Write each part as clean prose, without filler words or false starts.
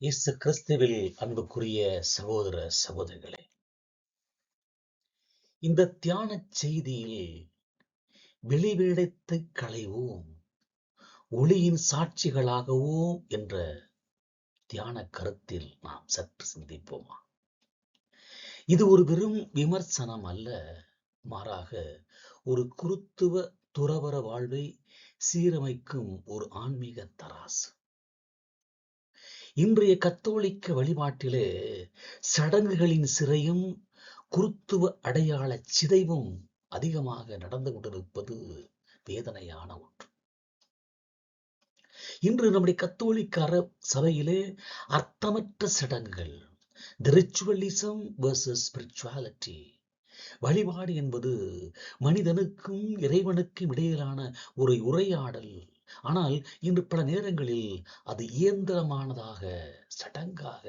இயேசு கிறிஸ்துவில் அன்புக்குரிய சகோதர சகோதரிகளே, இந்த தியான செய்தியில் வெளிவேடத்தை களைவோம், ஒளியின் சாட்சிகளாகவும் என்ற தியான கருத்தில் நாம் சற்று சிந்திப்போமா? இது ஒரு வெறும் விமர்சனம் அல்ல, மாறாக ஒரு குருத்துவ துறவற வாழ்வை சீரமைக்கும் ஒரு ஆன்மீக தராசு. இன்றைய கத்தோலிக்க வழிபாட்டிலே சடங்குகளின் சிறையும் குருத்துவ அடையாள சிதைவும் அதிகமாக நடந்து கொண்டிருப்பது வேதனையான ஒன்று. இன்று நம்முடைய கத்தோலிக்க சபையிலே அர்த்தமற்ற சடங்குகள், தி ரிச்சுவலிசம் வெர்சஸ் ஸ்பிரிச்சுவாலிட்டி, வழிபாடு என்பது மனிதனுக்கும் இறைவனுக்கும் இடையிலான ஒரு உரையாடல். ஆனால் இன்று பல நேரங்களில் அது இயந்திரமானதாக, சடங்காக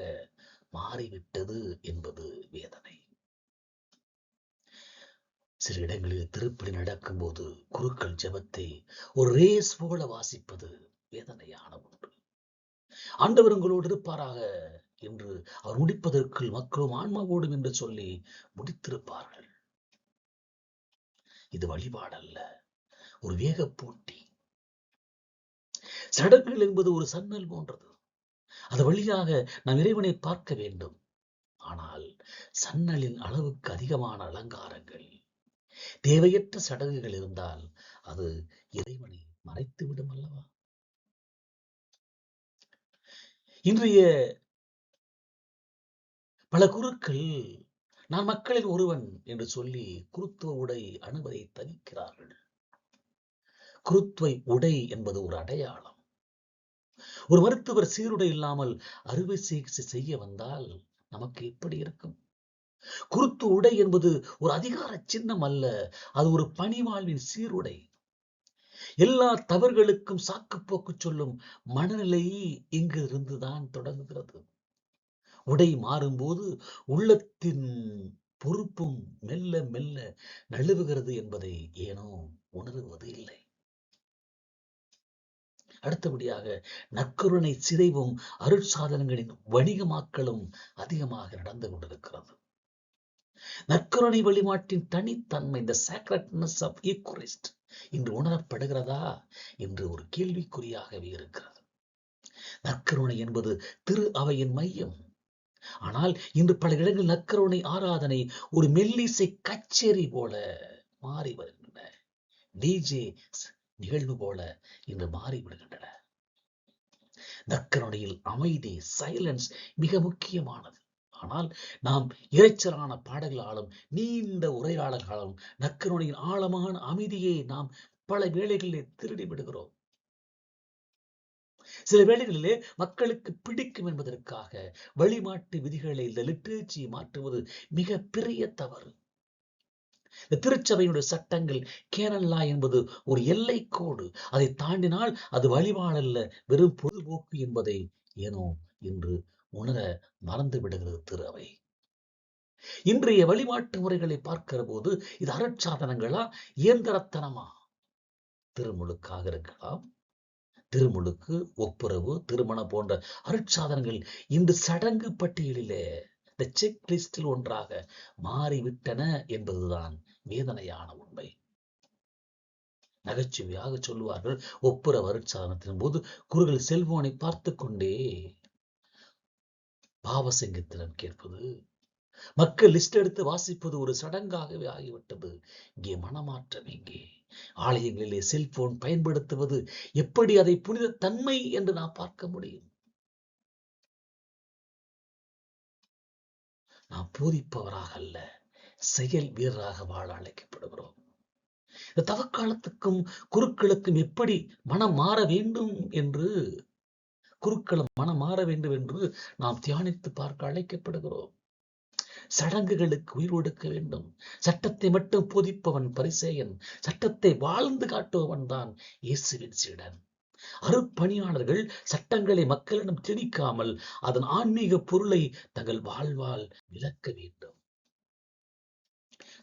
மாறிவிட்டது என்பது வேதனை. சில இடங்களில் திருப்பலி நடக்கும் போது குருக்கள் ஜெபத்தை ஒரு ரேஸ் போல வாசிப்பது வேதனையான ஒன்று. ஆண்டவர் உங்களோடு இருப்பாராக என்று அவர் முடிப்பதற்குள் மக்களும் ஆன்மாவோடும் என்று சொல்லி முடித்திருப்பார்கள். இது வழிபாடல்ல, ஒரு வேக போட்டி. சடங்குகள் என்பது ஒரு சன்னல் போன்றது. அது வழியாக நாம் இறைவனை பார்க்க வேண்டும். ஆனால் சன்னலின் அளவுக்கு அதிகமான அலங்காரங்கள், தேவையற்ற சடங்குகள் இருந்தால் அது இறைவனை மறைத்து விடும் அல்லவா? இன்றைய பல குருக்கள் நான் மக்களில் ஒருவன் என்று சொல்லி குருத்துவ உடை அணுவதை தவிக்கிறார்கள். குருத்துவ உடை என்பது ஒரு அடையாளம். ஒரு மருத்துவர் சீருடை இல்லாமல் அறுவை சிகிச்சை செய்ய வந்தால் நமக்கு எப்படி இருக்கும்? குருத்து உடை என்பது ஒரு அதிகார சின்னம் அல்ல, அது ஒரு பணிவாழ்வின் சீருடை. எல்லா தவறுகளுக்கும் சாக்குப்போக்கு சொல்லும் மனநிலை இங்கு இருந்துதான் தொடங்குகிறது. உடை மாறும்போது உள்ளத்தின் பொறுப்பும் மெல்ல மெல்ல நழுவுகிறது என்பதை ஏனோ உணர்வது இல்லை. அடுத்தபடியாக நற்கருணை சிதைவும் அருட்சாதனங்களின் வணிகமாக்கலும் அதிகமாக நடந்து கொண்டிருக்கிறது. நற்கருணை வழிபாட்டின் தனித்தன்மை, இந்த sacredness of Eucharist இன்று உணரப்படுகிறதா என்று ஒரு கேள்விக்குறியாகவே இருக்கிறது. நற்கருணை என்பது திரு அவையின் மையம். ஆனால் இன்று பல இடங்களில் நற்கருணை ஆராதனை ஒரு மெல்லிசை கச்சேரி போல மாறி வருகின்றன. டிஜே நிகழ்வு போல இன்று மாறிவிடுகின்றன. நற்கருணையில் அமைதி, சைலன்ஸ் மிக முக்கியமானது. ஆனால் நாம் இரைச்சலான பாடல்களாலும் நீண்ட உரையாடல்களாலும் நற்கருணையின் ஆழமான அமைதியை நாம் பல வேளைகளிலே திருடி விடுகிறோம். சில வேளைகளிலே மக்களுக்கு பிடிக்கும் என்பதற்காக வழிபாட்டு விதிகளை, இந்த லிட்டரேச்சரை மாற்றுவது மிக பெரிய தவறு. இந்த திருச்சபையினுடைய சட்டங்கள், கேனன் லா என்பது ஒரு எல்லை கோடு. அதை தாண்டினால் அது வழிபாடல்ல, வெறும் பொதுபோக்கு என்பதை ஏனோ இன்று உணர மறந்து விடுகிறது திரு அவை. இன்றைய வழிபாட்டு முறைகளை பார்க்கிற போது இது அருட்சாதனங்களா, இயந்திரத்தனமா? திருமுழுக்காக இருக்கலாம், திருமுழுக்கு, ஒப்புரவு, திருமணம் போன்ற அருட்சாதனங்கள் இன்று சடங்கு பட்டியலிலே, இந்த செக் லிஸ்டில் ஒன்றாக மாறிவிட்டன என்பதுதான் வேதனையான உண்மை. நகைச்சுவையாக சொல்லுவார்கள், ஒப்புரவு அருட்சாதனத்தின் போது குருகள் செல்போனை பார்த்து கொண்டே பாவசங்கத்திடம் கேட்பது, மக்கள் லிஸ்ட் எடுத்து வாசிப்பது ஒரு சடங்காகவே ஆகிவிட்டது. இங்கே மனமாற்றம் எங்கே? ஆலயங்களிலே செல்போன் பயன்படுத்துவது எப்படி அதை புனித தன்மை என்று நாம் பார்க்க முடியும்? நாம் போதிப்பவராக அல்ல, செயல் வீரராக வாழ அழைக்கப்படுகிறோம். இந்த தவக்காலத்துக்கும் குருக்களுக்கும் எப்படி மனம் மாற வேண்டும் என்று, குருக்களும் மனம் மாற வேண்டும் என்று நாம் தியானித்து பார்க்க அழைக்கப்படுகிறோம். சடங்குகளுக்கு உயிர் கொடுக்க வேண்டும். சட்டத்தை மட்டும் போதிப்பவன் பரிசேயன், சட்டத்தை வாழ்ந்து காட்டுபவன் தான் இயேசுவின் சீடன். அருட்பணியாளர்கள் சட்டங்களை மக்களிடம் திணிக்காமல் அதன் ஆன்மீக பொருளை தங்கள் வாழ்வால் விளக்க வேண்டும்.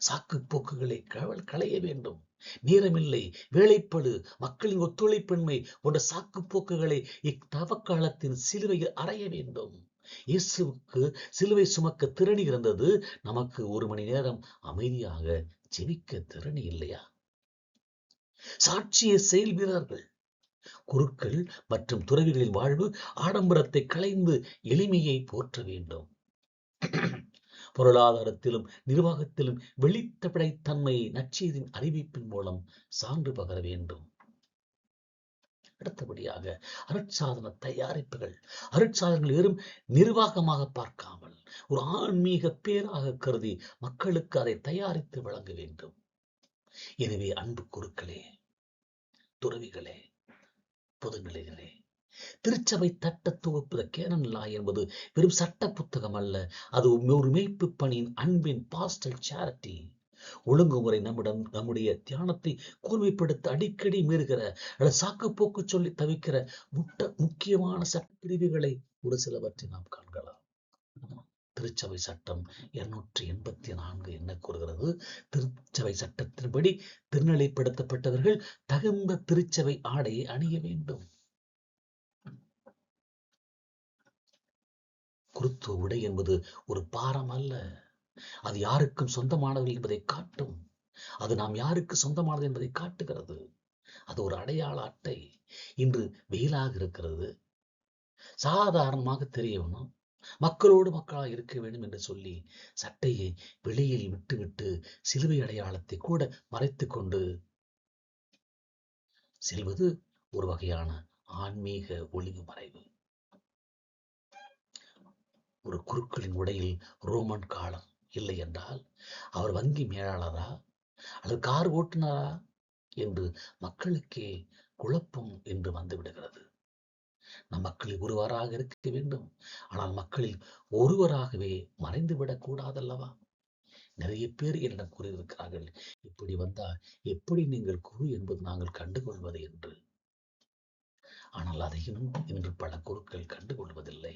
சாக்கு போக்குகளை களைய வேண்டும். நேரமில்லை, வேலைப்பளு, மக்களின் ஒத்துழைப்பின்மை போன்ற சாக்கு போக்குகளை இத்தவக்காலத்தின் சிலுவையில் அறைய வேண்டும். இயேசுவுக்கு சிலுவை சுமக்க திறனி இருந்தது, நமக்கு 1 மணி நேரம் அமைதியாக ஜெபிக்க திறனி இல்லையா? சாட்சிய செயல் வீரர்கள், குருக்கள் மற்றும் துறவிகளின் வாழ்வு ஆடம்பரத்தை களைந்து எளிமையை போற்ற வேண்டும். பொருளாதாரத்திலும் நிர்வாகத்திலும் வெளிப்படைத்தன்மை நற்செய்தியின் அறிவிப்பின் மூலம் சான்று பகர வேண்டும். அடுத்தபடியாக அருட்சாதன தயாரிப்புகள். அருட்சாதனங்கள் வெறும் நிர்வாகமாக பார்க்காமல் ஒரு ஆன்மீக பேராக கருதி மக்களுக்கு அதை தயாரித்து வழங்க வேண்டும். எனவே அன்பு குருக்களே, துறவிகளே, பொதுநிலைகளே, திருச்சபை தட்ட தொகுப்பு கேனன் லா என்பது வெறும் சட்ட புத்தகம் அல்ல. அது ஒரு மேய்ப்பு பணியின் அன்பின் பாஸ்டல் சேரிட்டி. ஒழுங்குமுறை நம்முடைய தியானத்தை கூர்மைப்படுத்த அடிக்கடி மீறுகிற அல்லது சாக்கு போக்கு சொல்லி தவிக்கிற முக்கியமான சட்டப்பிரிவுகளை ஒரு சிலவற்றை நாம் காண்கலாம். திருச்சபை சட்டம் 284 என்ன கூறுகிறது? திருச்சபை சட்டத்தின்படி திருநிலைப்படுத்தப்பட்டவர்கள் தகுந்த திருச்சபை ஆடையை அணிய வேண்டும். குருத்துவ உடை என்பது ஒரு பாரம் அல்ல, அது யாருக்கும் சொந்தமானது என்பதை காட்டும். அது நாம் யாருக்கு சொந்தமானது என்பதை காட்டுகிறது. அது ஒரு அடையாள அட்டை. இன்று வெயிலாக இருக்கிறது, சாதாரணமாக தெரியணும், மக்களோடு மக்களாக இருக்க வேண்டும் என்று சொல்லி சட்டையை வெளியில் விட்டுவிட்டு சிலுவை அடையாளத்தை கூட மறைத்துக் கொண்டு செல்வது ஒரு வகையான ஆன்மீக ஒளிவு மறைவு. ஒரு குருக்களின் உடையில் ரோமன் காலம் இல்லை என்றால் அவர் வங்கி மேலாளரா அல்லது கார் ஓட்டுநரா என்று மக்களுக்கே குழப்பம் என்று வந்துவிடுகிறது. நம் மக்களில் ஒருவராக இருக்க வேண்டும், ஆனால் மக்களில் ஒருவராகவே மறைந்துவிடக் கூடாதல்லவா? நிறைய பேர் என்னிடம் கூறியிருக்கிறார்கள், இப்படி வந்தால் எப்படி நீங்கள் குரு என்பது நாங்கள் கண்டுகொள்வது என்று. ஆனால் அதையும் இன்று பல குருக்கள் கண்டுகொள்வதில்லை.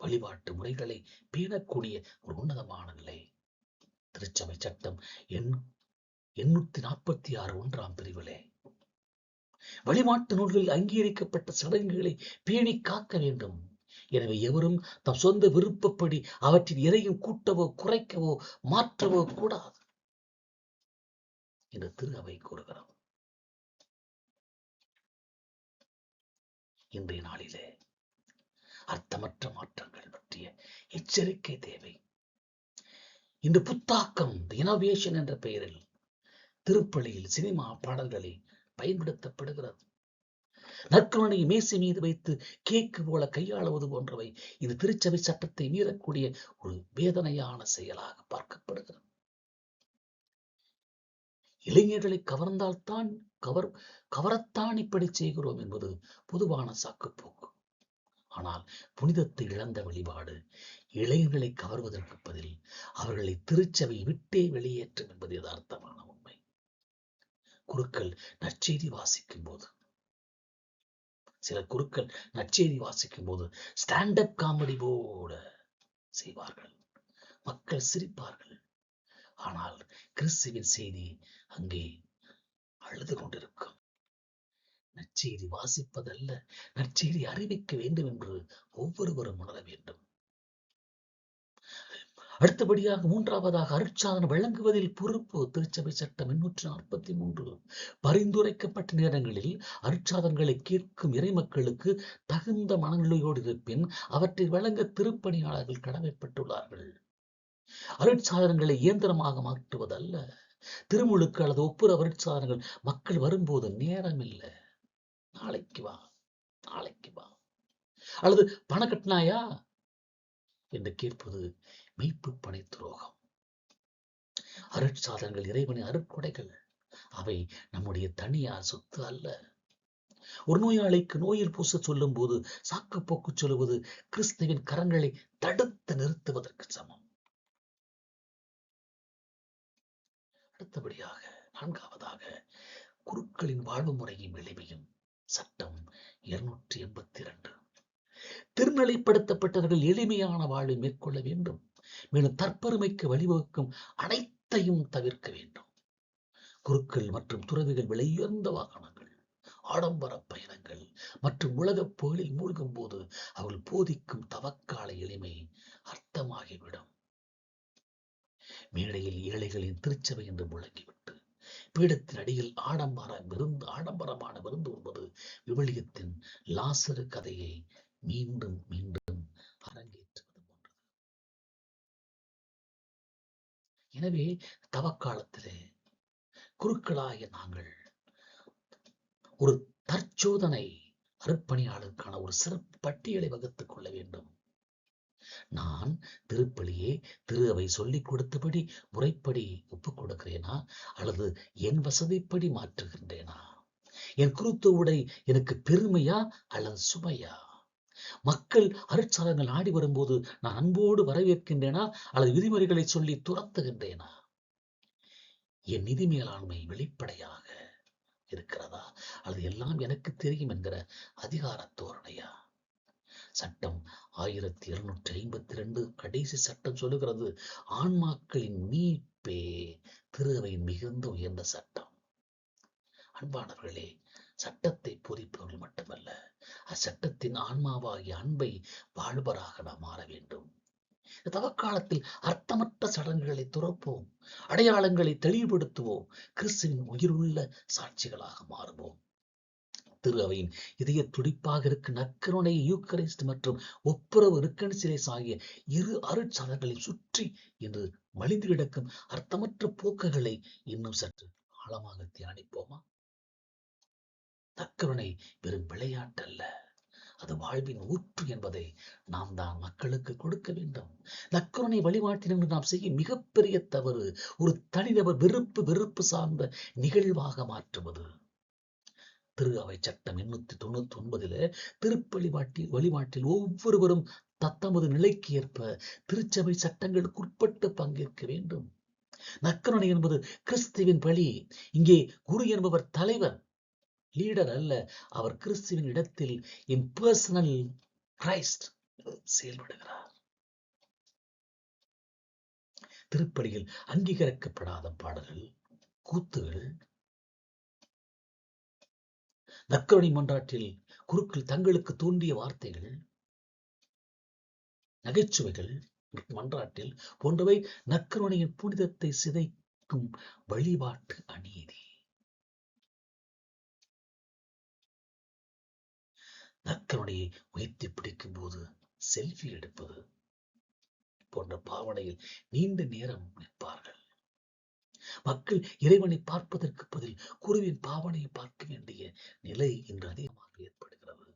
வழிபாட்டு முறைகளை பேணக்கூடிய ஒரு உன்னதமான நிலை. திருச்சபை சட்டம் 846 1ஆம் பிரிவிலே வழிபாட்டு நூல்களில் அங்கீகரிக்கப்பட்ட சடங்குகளை பேணி காக்க வேண்டும். எனவே எவரும் தம் சொந்த விருப்பப்படி அவற்றில் எதையும் கூட்டவோ குறைக்கவோ மாற்றவோ கூடாது என்று திரு அவை கூறுகிறோம். இன்றைய நாளிலே அர்த்தமற்ற மாற்றங்கள் பற்றிய எச்சரிக்கை தேவை. இந்த புத்தாக்கம் இனோவேஷன் என்ற பெயரில் திருப்பலியில் சினிமா பாடல்களை பயன்படுத்தப்படுகிறது. நற்கருணை மேசை மீது வைத்து கேக்கு போல கையாளுவது போன்றவை இது திருச்சபை சட்டத்தை மீறக்கூடிய ஒரு வேதனையான செயலாக பார்க்கப்படுகிறது. இளைஞர்களை கவர்ந்தால்தான் கவரத்தான் இப்படி செய்கிறோம் என்பது பொதுவான சாக்குப்போக்கு. ஆனால் புனிதத்தை இழந்த வழிபாடு இளைஞர்களை கவர்வதற்கு பதில் அவர்களை திருச்சபை விட்டே வெளியேற்றும் என்பது யதார்த்தமான உண்மை. குருக்கள் நற்செய்தி வாசிக்கும் போது, சில குருக்கள் நற்செய்தி வாசிக்கும் போது ஸ்டாண்டப் காமெடி போட செய்வார்கள். மக்கள் சிரிப்பார்கள். ஆனால் கிறிஸ்துவின் செய்தி அங்கே அழுது கொண்டிருக்கும். நற்செய்தி வாசிப்பதல்ல, நற்செய்தி அறிவிக்க வேண்டும் என்று ஒவ்வொருவரும் உணர வேண்டும். அடுத்தபடியாக 3ஆவதாக அருட்சாதனம் வழங்குவதில் பொறுப்பு. திருச்சபை சட்டம் 843 பரிந்துரைக்கப்பட்ட நேரங்களில் அருட்சாதனங்களை கேட்கும் இறைமக்களுக்கு தகுந்த மனநிலையோடு இருப்பின் அவற்றை வழங்க திருப்பணியாளர்கள் கடமைப்பட்டுள்ளார்கள். அருட்சாதனங்களை இயந்திரமாக மாற்றுவதல்ல. திருமுழுக்கு அல்லது ஒப்புர அருட்சாதனங்கள் மக்கள் வரும்போது நேரம் இல்லை, நாளைக்கு வா அல்லது பணம் கட்டினாயா என்று கேட்பது மெய்ப்பு பணி துரோகம். அருட்சாதனங்கள் இறைவனின் அருட்கொடைகள். அவை நம்முடைய தனியார் சொத்து அல்ல. ஒரு நோயாளிக்கு நோயில் பூச சொல்லும் போது சாக்கு போக்கு சொல்லுவது கிறிஸ்துவின் கரங்களை தடுத்து நிறுத்துவதற்கு சமம். அடுத்தபடியாக 4ஆவதாக குருக்களின் வாழ்வு முறையும் எளிமையும். சட்டம் 282 திருநிலைப்படுத்தப்பட்டவர்கள் எளிமையான வாழ்வை மேற்கொள்ள வேண்டும். மேலும் தற்பெருமைக்கு வழிவகுக்கும் அனைத்தையும் தவிர்க்க வேண்டும். குருக்கள் மற்றும் துறவிகள் விலையுயர்ந்த வாகனங்கள், ஆடம்பர பயணங்கள் மற்றும் உலகப் புகழில் மூழ்கும் போது அவர்கள் போதிக்கும் தவக்கால எளிமை அர்த்தமாகிவிடும். மேடையில் ஏழைகளின் திருச்சபை என்று முழங்கிவிட்டு பீடத்தின் அடியில் ஆடம்பரமான விருந்து உண்பது விவிலியத்தின் லாசரு கதையை மீண்டும் மீண்டும் அரங்கேற்றுவது போன்றது. எனவே தவக்காலத்திலே குருக்களாகிய நாங்கள் ஒரு தற்சோதனை அர்ப்பணியாளருக்கான ஒரு சிறப்பு பட்டியலை வகுத்துக் கொள்ள வேண்டும். நான் திருப்பலியே திரு அவை சொல்லிக் கொடுத்தபடி முறைப்படி ஒப்புக் கொடுக்கிறேனா, அல்லது என் வசதிப்படி மாற்றுகின்றேனா? என் குருத்துவ உடை எனக்கு பெருமையா அல்லது சுமையா? மக்கள் அருட்சாதனங்கள் ஆடி வரும்போது நான் அன்போடு வரவேற்கின்றேனா அல்லது விதிமுறைகளை சொல்லி துரத்துகின்றேனா? என் நிதி மேலாண்மை வெளிப்படையாக இருக்கிறதா அல்லது எல்லாம் எனக்கு தெரியும் என்கிற அதிகார தோரணையா? சட்டம் 1252 கடைசி சட்டம் சொல்லுகிறது, ஆன்மாக்களின் மீட்பே திரு அவையின் மிகுந்த உயர்ந்த சட்டம். அன்பானவர்களே, சட்டத்தை போதிப்பவர்கள் மட்டுமல்ல, அச்சட்டத்தின் ஆன்மாவாகிய அன்பை வாழ்வராக நாம் மாற வேண்டும். தவக்காலத்தில் அர்த்தமற்ற சடங்குகளை துறப்போம், அடையாளங்களை தெளிவுபடுத்துவோம், கிறிஸ்துவின் உயிருள்ள சாட்சிகளாக மாறுவோம். திரு அவையின் இதய துடிப்பாக இருக்கு நற்கருணை யூக்கரிஸ்ட் மற்றும் ஒப்புரவு ரிக்கன்சிலேஸ் ஆகிய இரு அருட்சாதங்களை சுற்றி என்று மலிந்து கிடக்கும் அர்த்தமற்ற போக்குகளை இன்னும் சற்று ஆழமாக தியானிப்போமா? நற்கருணை வெறும் விளையாட்டல்ல, அது வாழ்வின் ஊற்று என்பதை நாம் தான் மக்களுக்கு கொடுக்க வேண்டும். நற்கருணை வழிபாட்டில் நாம் செய்யும் மிகப்பெரிய தவறு ஒரு தனிநபர் வெறுப்பு சார்ந்த நிகழ்வாக மாற்றுவது. திரு அவை சட்டம் 899 திருப்பலி வழிபாட்டில் ஒவ்வொருவரும் தத்தமது நிலைக்கு ஏற்ப திருச்சபை சட்டங்களுக்கு உட்பட்டு பங்கேற்க வேண்டும். நற்கருணை என்பது கிறிஸ்துவின் பலி. இங்கே குரு என்பவர் தலைவர், லீடர் அல்ல. அவர் கிறிஸ்துவின் இடத்தில் இம்பர்சனல் கிரைஸ்ட் செயல்படுகிறார். திருப்பலியில் அங்கீகரிக்கப்படாத பாடல்கள், கூத்துகள், நற்கருணை மன்றாட்டில் குருக்கள் தங்களுக்கு தோன்றிய வார்த்தைகள், நகைச்சுவைகள் மன்றாட்டில் போன்றவை நற்கருணையின் புனிதத்தை சிதைக்கும் வழிபாட்டு அநீதி. நற்கருணையை உயர்த்தி பிடிக்கும் போது செல்ஃபி எடுப்பது போன்ற பாவனையில் நீண்ட நேரம் நிற்பார்கள். மக்கள் இறைவனை பார்ப்பதற்கு பதில் குருவின் பாவனையை பார்க்க வேண்டிய நிலை இன்று அதிகமாக ஏற்படுகிறது.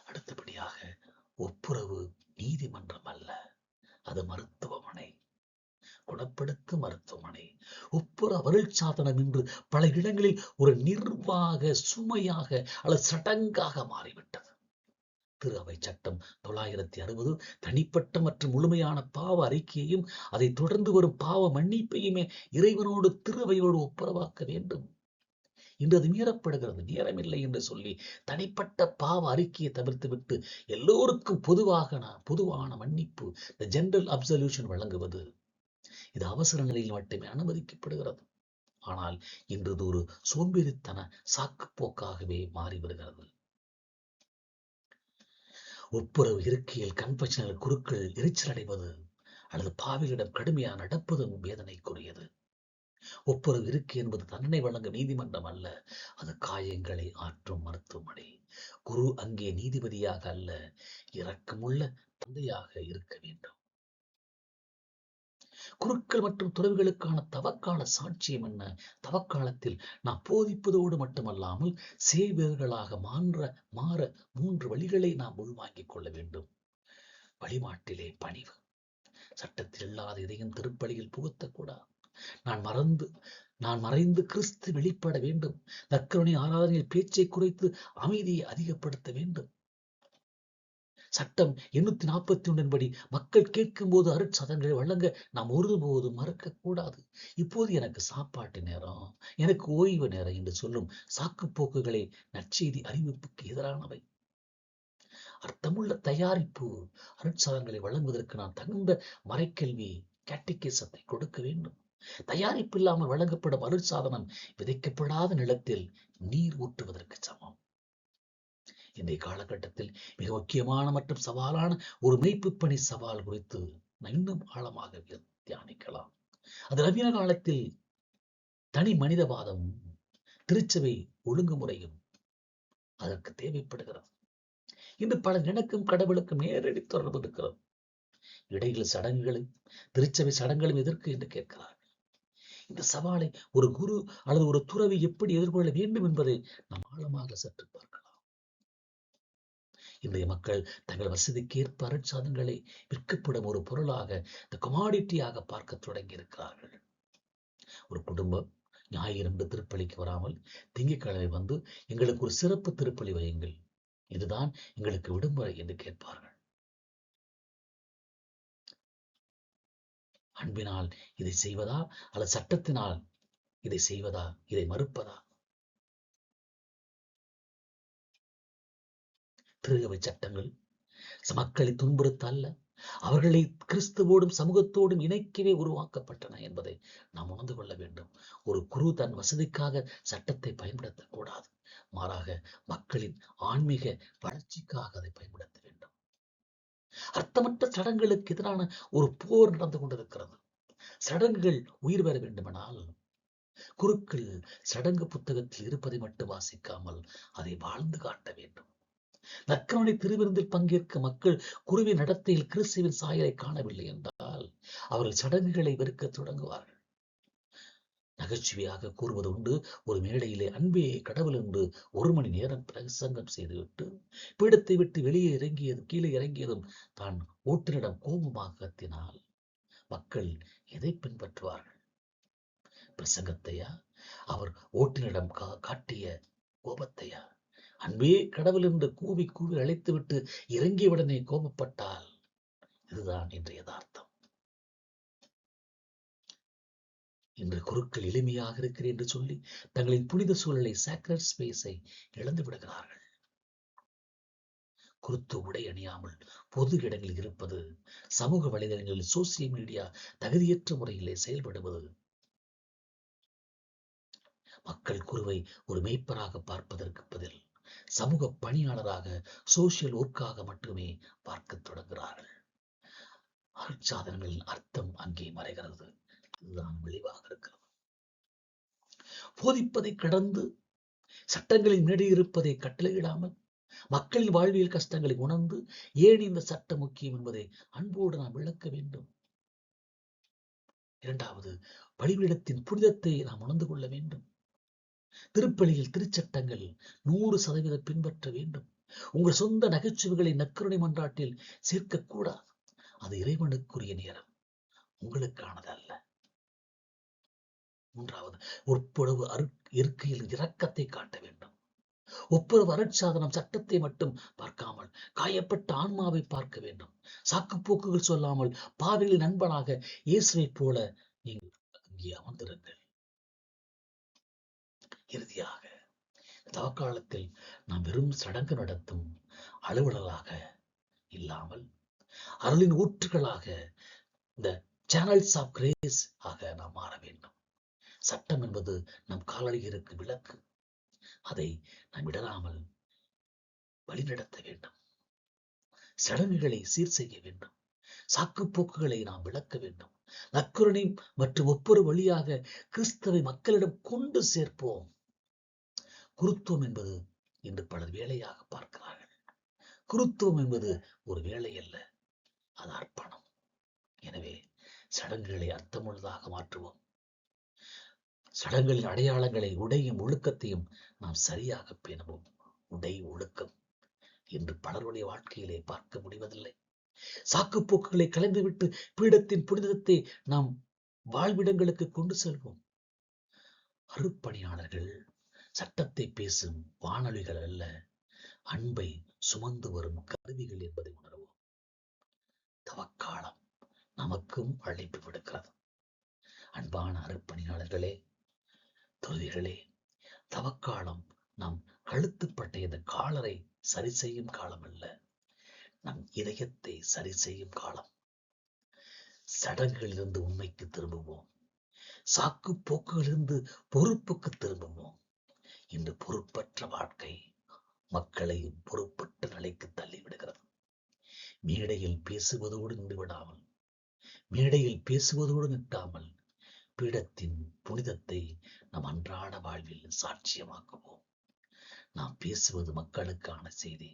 அடுத்தபடியாக, ஒப்புரவு நீதிமன்றம் அல்ல, அது மருத்துவமனை, குணப்படுத்தும் மருத்துவமனை. ஒப்புரவு அருட்சாதனம் என்று பல இடங்களில் ஒரு நிர்வாக சுமையாக அல்லது சடங்காக மாறிவிட்டது. திரு அவை சட்டம் 960 தனிப்பட்ட மற்றும் முழுமையான பாவ அறிக்கையையும் அதை தொடர்ந்து வரும் பாவ மன்னிப்பையுமே இறைவனோடு திரு அவையோடு ஒப்புரவாக்க வேண்டும். இன்று அது மீறப்படுகிறது. நேரமில்லை என்று சொல்லி தனிப்பட்ட பாவ அறிக்கையை தவிர்த்துவிட்டு எல்லோருக்கும் பொதுவான மன்னிப்பு, ஜெனரல் அப்சல்யூஷன் வழங்குவது, இது அவசர நிலையில் மட்டுமே அனுமதிக்கப்படுகிறது. ஆனால் இன்று இது ஒரு சோம்பேறித்தன சாக்குப்போக்காகவே மாறி வருகிறது. ஒப்புரவு இருக்கையில் கன்ஃபெஷனல் குருக்கள் எரிச்சல் அடைவது அல்லது பாவிகளிடம் கடுமையாக நடப்பதும் வேதனைக்குரியது. ஒப்புரவு இருக்கை என்பது தண்டனை வழங்கும் நீதிமன்றம் அல்ல, அது காயங்களை ஆற்றும் மருத்துவமனை. குரு அங்கே நீதிபதியாக அல்ல, இரக்கமுள்ள தந்தையாக இருக்க வேண்டும். குருக்கள் மற்றும் துறவிகளுக்கான தவக்கால சாட்சியம் என்ன? தவக்காலத்தில் நாம் போதிப்பதோடு மட்டுமல்லாமல் சேவகர்களாக மாற 3 வழிகளை நாம் உள்வாங்கிக் கொள்ள வேண்டும். வழிபாட்டிலே பணிவு. சட்டத்தில் இல்லாத இதையும் திருப்பலியில் புகுத்தக்கூடாது. நான் மறைந்து கிறிஸ்து வெளிப்பட வேண்டும். நற்கருணை ஆராதனையில் பேச்சை குறைத்து அமைதியை அதிகப்படுத்த வேண்டும். சட்டம் 841 படி மக்கள் கேட்கும் போது அருட்சதங்களை வழங்க நாம் ஒருபோதும் மறக்கக்கூடாது. இப்போது எனக்கு சாப்பாட்டு நேரம், எனக்கு ஓய்வு நேரம் என்று சொல்லும் சாக்குப்போக்குகளை நற்செய்தி அறிவிப்புக்கு எதிரானவை. அர்த்தமுள்ள தயாரிப்பு அருட்சதங்களை வழங்குவதற்கு நான் தகுந்த மறைக்கல்வி கேட்டிகேசத்தை கொடுக்க வேண்டும். தயாரிப்பு இல்லாமல் வழங்கப்படும் அருட்சாதனம் விதைக்கப்படாத நிலத்தில் நீர் ஊற்றுவதற்கு சமம். இன்றைய காலகட்டத்தில் மிக முக்கியமான மற்றும் சவாலான ஒரு மீட்பு பணி சவால் குறித்து இன்னும் ஆழமாக தியானிக்கலாம். அது நவீன காலத்தில் தனி மனிதவாதம், திருச்சபை ஒழுங்குமுறையும் அதற்கு தேவைப்படுகிறது. இன்று பலர் எனக்கும் கடவுளுக்கும் நேரடி தொடர்பு இருக்கிறது. இடையில் சடங்குகளும் திருச்சபை சடங்குகளும் எதற்கு என்று கேட்கிறார். இந்த சவாலை ஒரு குரு அல்லது ஒரு துறவி எப்படி எதிர்கொள்ள வேண்டும் என்பதை நாம் ஆழமாக சற்று பார்க்கலாம். இன்றைய மக்கள் தங்கள் வசதிக்கேற்ப அருட்சாதனங்களை விற்கப்படும் ஒரு பொருளாக, இந்த கமாடிட்டியாக பார்க்க தொடங்கி இருக்கிறார்கள். ஒரு குடும்பம் ஞாயிறு திருப்பலிக்கு வராமல் திங்கட்கிழமை வந்து எங்களுக்கு ஒரு சிறப்பு திருப்பலி வையுங்கள், இதுதான் எங்களுக்கு விடுமுறை என்று கேட்பார்கள். அன்பினால் இதை செய்வதா அல்லது சட்டத்தினால் இதை செய்வதா, இதை மறுப்பதா? திருகவை சட்டங்கள் மக்களை துன்புறுத்த அல்ல, அவர்களை கிறிஸ்துவோடும் சமூகத்தோடும் இணைக்கவே உருவாக்கப்பட்டன என்பதை நாம் உணர்ந்து கொள்ள வேண்டும். ஒரு குரு தன் வசதிக்காக சட்டத்தை பயன்படுத்தக்கூடாது, மாறாக மக்களின் ஆன்மீக வளர்ச்சிக்காக அதை பயன்படுத்த வேண்டும். அர்த்தமற்ற சடங்குகளுக்கு எதிரான ஒரு போர் நடந்து கொண்டிருக்கிறது. சடங்குகள் உயிர் பெற வேண்டுமென்றால் குருக்கள் சடங்கு புத்தகத்தில் இருப்பதை மட்டும் வாசிக்காமல் அதை வாழ்ந்து காட்ட வேண்டும். நற்கருணை திருவிருந்தில் பங்கேற்க மக்கள் குருவின் நடத்தையில் கிறிஸ்துவின் சாயலை காணவில்லை என்றால் அவர்கள் சடங்குகளை வெறுக்க தொடங்குவார்கள். நகைச்சுவையாக கூறுவது உண்டு, ஒரு மேடையிலே அன்பே கடவுள் என்று 1 மணி நேரம் பிரசங்கம் செய்துவிட்டு பீடத்தை விட்டு வெளியே கீழே இறங்கியதும் தான் ஓட்டுநரிடம் கோபமாக கத்தினால் மக்கள் எதை பின்பற்றுவார்கள்? பிரசங்கத்தையா, அவர் ஓட்டுநரிடம் காட்டிய கோபத்தையா? அன்பே கடவுள் என்று கூவி கூவி அழைத்துவிட்டு இறங்கியவுடனே கோபப்பட்டால் இதுதான் இன்றைய யதார்த்தம். இன்று குருக்கள் எளிமையாக இருக்கிறேன் என்று சொல்லி தங்களின் புனித சூழலை, சாக்ரட் ஸ்பேஸை இழந்து விடுகிறார்கள். குருத்து உடை அணியாமல் பொது இடங்களில் இருப்பது, சமூக வலைதளங்களில் சோசியல் மீடியா தகுதியற்ற முறையிலே செயல்படுவது, மக்கள் குருவை ஒரு மெய்ப்பராக பார்ப்பதற்கு பதில் சமூக பணியாளராக, சோசியல் ஒர்க்காக மட்டுமே பார்க்க தொடங்குகிறார்கள். அருட்சாதனங்களின் அர்த்தம் அங்கே மறைகிறது. இதுதான் விளைவாக இருக்கிறது. போதிப்பதை கடந்து சட்டங்களின் மேடை இருப்பதை கட்டளையிடாமல் மக்களின் வாழ்வியல் கஷ்டங்களை உணர்ந்து ஏன் இந்த சட்டம் முக்கியம் என்பதை அன்போடு நாம் விளக்க வேண்டும். இரண்டாவது, பலிபீடத்தின் புனிதத்தை நாம் உணர்ந்து கொள்ள வேண்டும். திருப்பலியில் திருச்சட்டங்கள் 100% பின்பற்ற வேண்டும். உங்கள் சொந்த நகைச்சுவைகளை நற்கருணை மன்றாட்டில் சேர்க்கக்கூடாது. அது இறைவனுக்குரிய நேரம், உங்களுக்கானது அல்ல. மூன்றாவது, ஒப்புரவு இருக்கையில் இரக்கத்தை காட்ட வேண்டும். ஒப்புரவு அருட்சாதனம் சட்டத்தை மட்டும் பார்க்காமல் காயப்பட்ட ஆன்மாவை பார்க்க வேண்டும். சாக்குப்போக்குகள் சொல்லாமல் பாவிகளின் நண்பனாக இயேசுவை போல நீங்கள் அங்கே அமர்ந்திருங்கள். இறுதியாக, தவக்காலத்தில் நாம் வெறும் சடங்கு நடத்தும் அலுவலராக இல்லாமல் அருளின் ஊற்றுகளாக, இந்த சேனல்ஸ் ஆஃப் கிரேஸ் ஆக நாம் மாற வேண்டும். சட்டம் என்பது நம் காலடிகளுக்கு விளக்கு, அதை நாம் இடராமல் வழிநடத்த வேண்டும். சடங்குகளை சீர் செய்ய வேண்டும். சாக்குப்போக்குகளை நாம் விளக்க வேண்டும். நற்கருணை மற்றும் ஒவ்வொரு வழியாக கிறிஸ்துவை மக்களிடம் கொண்டு சேர்ப்போம். குருத்துவம் என்பது இன்று பலர் வேலையாக பார்க்கிறார்கள். குருத்துவம் என்பது ஒரு வேலை அல்ல, அது அர்ப்பணம். எனவே சடங்குகளை அர்த்தமுள்ளதாக மாற்றுவோம். சடங்குகளின் அடையாளங்களை, உடையும் ஒழுக்கத்தையும் நாம் சரியாக பேணுவோம். உடை, ஒழுக்கம் என்று பலருடைய வாழ்க்கையிலே பார்க்க முடிவதில்லை. சாக்குப்போக்குகளை கலைந்துவிட்டு பீடத்தின் புனிதத்தை நாம் வாழ்விடங்களுக்கு கொண்டு செல்வோம். அருட்பணியாளர்கள் சட்டத்தை பேசும் வானொலிகள் அல்ல, அன்பை சுமந்து வரும் கருவிகள் என்பதை உணர்வோம். தவக்காலம் நமக்கும் அழைப்பு விடுக்கிறது. அன்பான அருட்பணியாளர்களே, துறவிகளே, தவக்காலம் நம் கழுத்துப்பட்ட இந்த காலரை சரி செய்யும் காலம் அல்ல, நம் இதயத்தை சரி செய்யும் காலம். சடங்குகளிலிருந்து உண்மைக்கு திரும்புவோம். சாக்கு போக்குகளிலிருந்து பொறுப்புக்கு திரும்புவோம். இன்று பொறுப்பற்ற வாழ்க்கை மக்களையும் பொறுப்பற்ற நிலைக்கு தள்ளிவிடுகிறது. மேடையில் பேசுவதோடு நின்றுவிடாமல், மேடையில் பேசுவதோடு நிற்காமல், பீடத்தின் புனிதத்தை நம் அன்றாட வாழ்வில் சாட்சியமாக்குவோம். நாம் பேசுவது மக்களுக்கான செய்தி,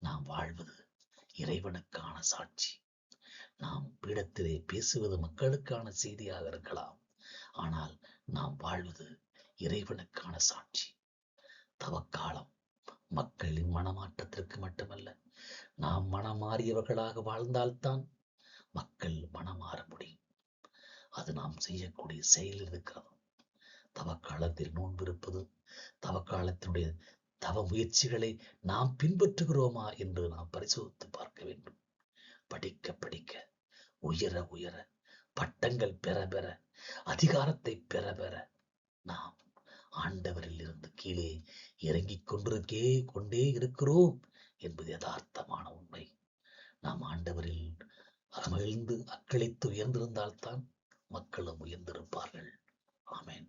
நாம் வாழ்வது இறைவனுக்கான சாட்சி. நாம் பீடத்திலே பேசுவது மக்களுக்கான செய்தியாக இருக்கலாம், ஆனால் நாம் வாழ்வது இறைவனுக்கான சாட்சி. தவக்காலம் மக்களின் மனமாற்றத்திற்கு மட்டுமல்ல, நாம் மனமாறியவர்களாக வாழ்ந்தால்தான் மக்கள் மனமாற முடியும். அது நாம் செய்யக்கூடிய செயல் இருக்கிறது. தவக்காலத்தில் நோன்பிருப்பது, தவக்காலத்தினுடைய தவ முயற்சிகளை நாம் பின்பற்றுகிறோமா என்று நாம் பரிசோதித்து பார்க்க வேண்டும். படிக்க படிக்க, உயர உயர, பட்டங்கள் பெற பெற, அதிகாரத்தை பெற பெற நாம் ஆண்டவரில் இருந்து கீழே இறங்கிக் கொண்டே இருக்கிறோம் என்பது யதார்த்தமான உண்மை. நாம் ஆண்டவரில் அமர்ந்து அக்களித்து உயர்ந்திருந்தால்தான் மக்களும் உயர்ந்திருப்பார்கள். ஆமென்.